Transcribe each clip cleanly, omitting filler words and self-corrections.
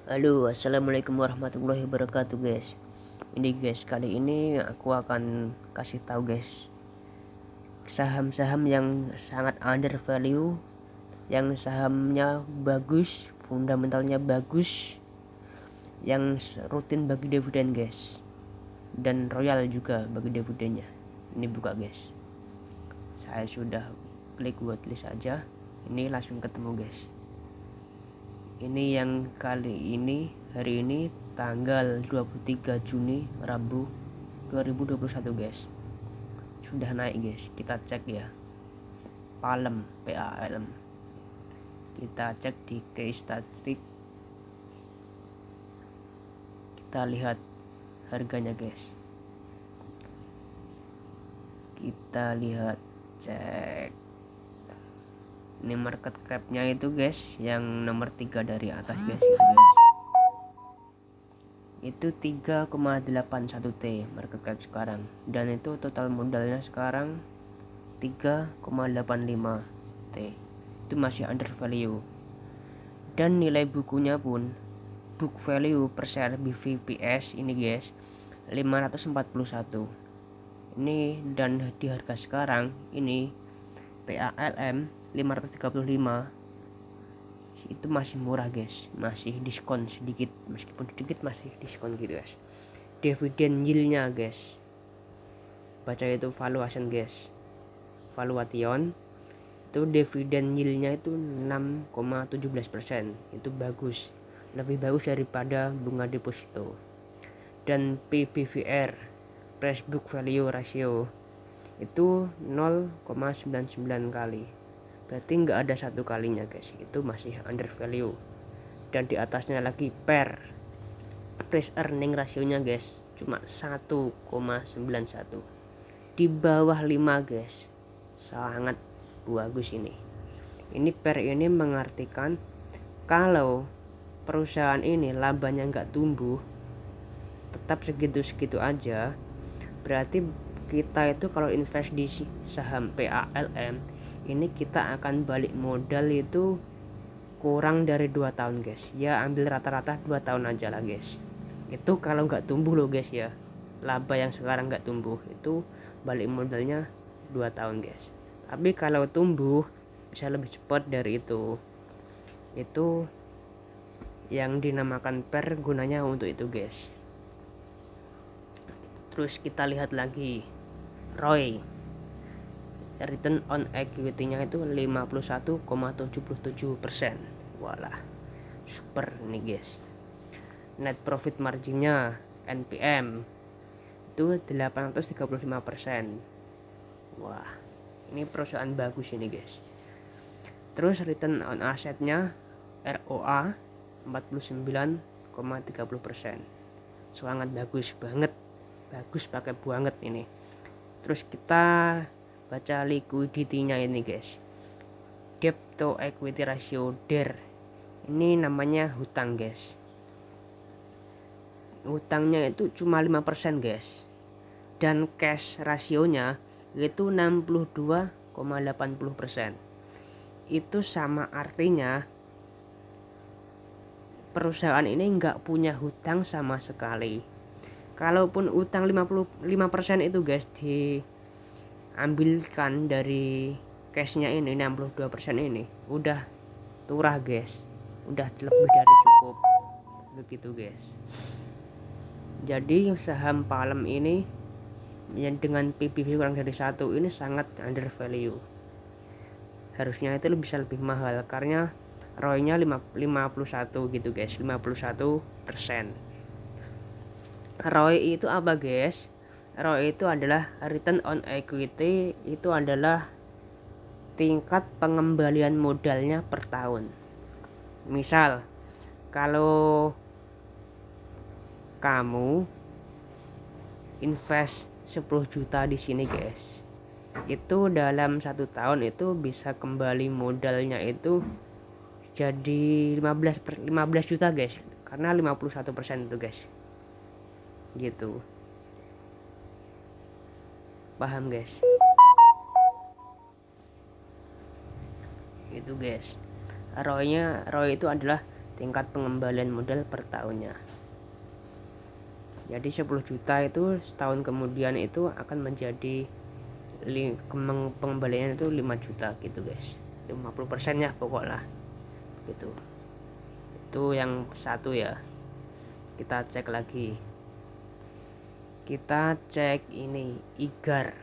Halo, assalamualaikum warahmatullahi wabarakatuh, guys. Ini guys, kali ini aku akan kasih tahu guys saham-saham yang sangat under value, yang sahamnya bagus, fundamentalnya bagus, yang rutin bagi dividen guys, dan royal juga bagi dividennya. Ini buka guys. Saya sudah klik buat list aja. Ini langsung ketemu guys. Ini yang kali ini, hari ini tanggal 23 Juni Rabu 2021 guys. Sudah naik guys. Kita cek ya. PALM, PALM. Kita cek di key statistik. Kita lihat harganya guys. Kita lihat, cek. Ini market cap-nya itu guys, yang nomor 3 dari atas guys, itu 3,81 T market cap sekarang, dan itu total modalnya sekarang 3,85 T. Itu masih under value, dan nilai bukunya pun book value per share BVPS ini guys 541 ini, dan di harga sekarang ini PALM 535 itu masih murah guys, masih diskon sedikit, meskipun sedikit masih diskon gitu guys. Dividen yieldnya guys, baca itu valuation guys, valuation itu dividen yieldnya itu 6,17%, itu bagus, lebih bagus daripada bunga deposito. Dan PBVR, price book value ratio, itu 0,99 kali, berarti nggak ada satu kalinya guys, itu masih under value. Dan di atasnya lagi price earning rasionya guys cuma 1,91, di bawah 5 guys, sangat bagus. Ini per ini mengartikan kalau perusahaan ini labanya nggak tumbuh, tetap segitu-segitu aja, berarti kita itu kalau invest di saham PALM ini kita akan balik modal itu kurang dari 2 tahun guys. Ya ambil rata-rata 2 tahun aja lah guys. Itu kalau nggak tumbuh loh guys ya. Laba yang sekarang nggak tumbuh itu balik modalnya 2 tahun guys. Tapi kalau tumbuh bisa lebih cepat dari itu. Itu yang dinamakan per, gunanya untuk itu guys. Terus kita lihat lagi ROI, return on equity-nya itu 51,77%. Walah, super nih guys. Net profit marginnya NPM itu 835%. Wah, ini perusahaan bagus ini guys. Terus return on assetnya ROA 49,30%. Sangat bagus banget. Bagus pakai banget ini. Terus kita baca liquidity-nya ini guys. Debt to equity ratio DER. Ini namanya hutang guys. Hutangnya itu cuma 5% guys. Dan cash rasionya itu 62,80%. Itu sama artinya perusahaan ini nggak punya hutang sama sekali. Kalaupun utang 55% itu guys diambilkan dari cashnya ini, 62% ini udah turah guys, udah lebih dari cukup begitu guys. Jadi saham PALM ini yang dengan PBV kurang dari 1 ini sangat under value. Harusnya itu bisa lebih mahal karena ROI-nya 51 gitu guys, 51%. ROI itu apa guys? ROI itu adalah return on equity, itu adalah tingkat pengembalian modalnya per tahun. Misal kalau kamu invest 10 juta di sini guys, itu dalam 1 tahun itu bisa kembali modalnya itu jadi 15 juta guys, karena 51% itu guys. Gitu, paham guys? Itu guys, ROI itu adalah tingkat pengembalian modal per tahunnya. Jadi 10 juta itu setahun kemudian itu akan menjadi pengembaliannya itu 5 juta gitu guys, 50% ya pokoknya gitu. Itu yang satu ya. Kita cek lagi, kita cek ini IGAR.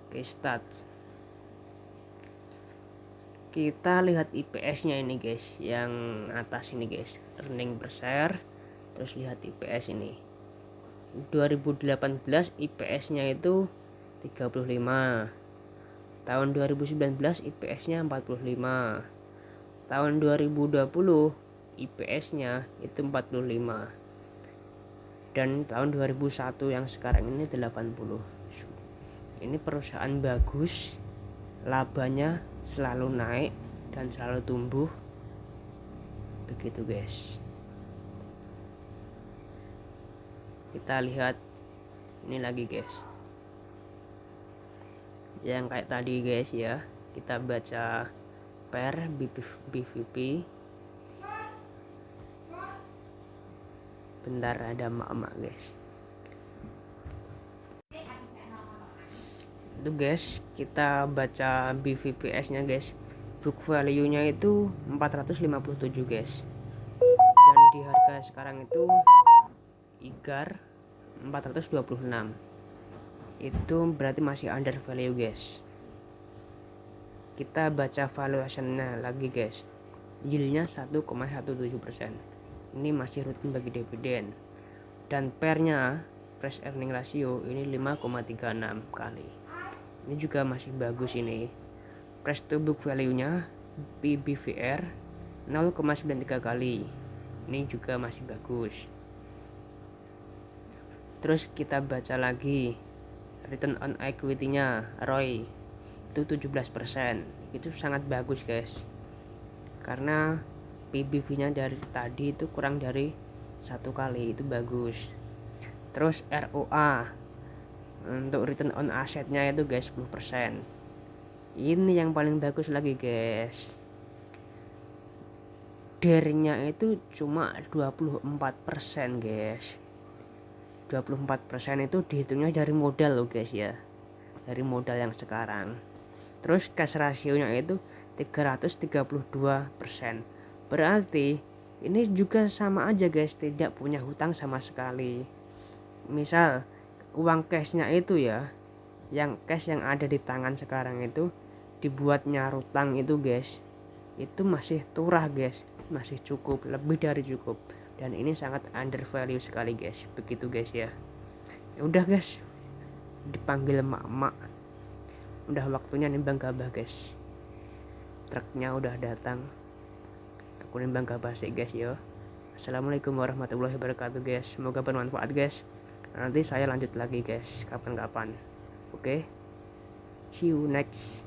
Oke, start. Kita lihat IPS nya ini guys, yang atas ini guys, earning per share. Terus lihat IPS ini, 2018 IPS nya itu 35, tahun 2019 IPS nya 45, tahun 2020 IPS nya itu 45, dan tahun 2001 yang sekarang ini 80. Ini perusahaan bagus, labanya selalu naik dan selalu tumbuh begitu guys. Kita lihat ini lagi guys, yang kayak tadi guys ya. Kita baca per BVP. Bentar, ada emak-emak guys. Itu guys, kita baca BVPS nya guys, book value nya itu 457 guys, dan di harga sekarang itu IGAR 426. Itu berarti masih under value guys. Kita baca valuationnya lagi guys, yieldnya 1,17%. Ini masih rutin bagi dividen, dan pernya price earning ratio ini 5,36 kali. Ini juga masih bagus ini. Price to book value nya PBVR 0,93 kali. Ini juga masih bagus. Terus kita baca lagi return on equity nya, ROI itu 17%. Itu sangat bagus guys, karena PBV nya dari tadi itu kurang dari 1 kali, itu bagus. Terus ROA untuk return on asetnya itu guys 10%. Ini yang paling bagus lagi guys, DER-nya itu cuma 24% guys. 24% itu dihitungnya dari modal loh guys ya, dari modal yang sekarang. Terus cash ratio-nya itu 332%. Berarti ini juga sama aja guys, tidak punya hutang sama sekali. Misal uang cashnya itu ya, yang cash yang ada di tangan sekarang itu dibuatnya hutang itu guys, itu masih turah guys, masih cukup, lebih dari cukup. Dan ini sangat under value sekali guys, begitu guys ya. Udah guys, dipanggil emak-emak, udah waktunya nimbang gabah guys. Truknya udah datang, aku nimbang gabah sih guys yo. Assalamualaikum warahmatullahi wabarakatuh guys, semoga bermanfaat guys. Nanti saya lanjut lagi guys kapan-kapan. Oke, see you next.